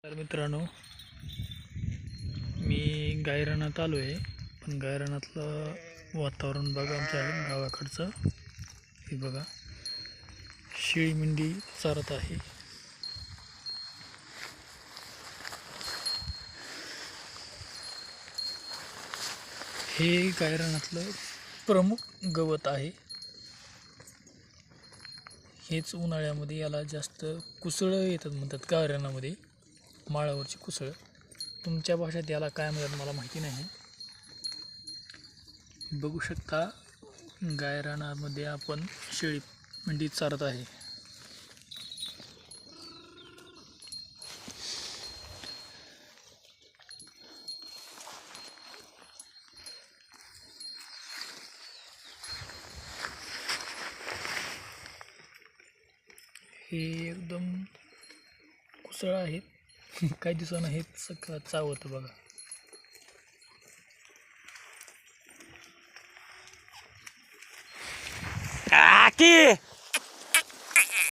तर मित्रांनो, मी गायरानात आलो आहे. पण गायरानातलं वातावरण बघा, आमच्या गावाकडचं. हे बघा, शेळी मेंढी चारत आहे. हे गायरानातलं प्रमुख गवत आहे. हेच उन्हाळ्यामध्ये याला जास्त कुसळं येतात म्हणतात. गायरानामध्ये माळावरची कुसळ, तुमच्या भाषेत याला काय म्हणतात मला माहिती नाही. बघू शकता, गायरानामध्ये आपण शेळी मेंढी चारत आहे. हे एकदम कुसळ आहेत. काही दिवसानं हे सगळं चावतं बघा. काकी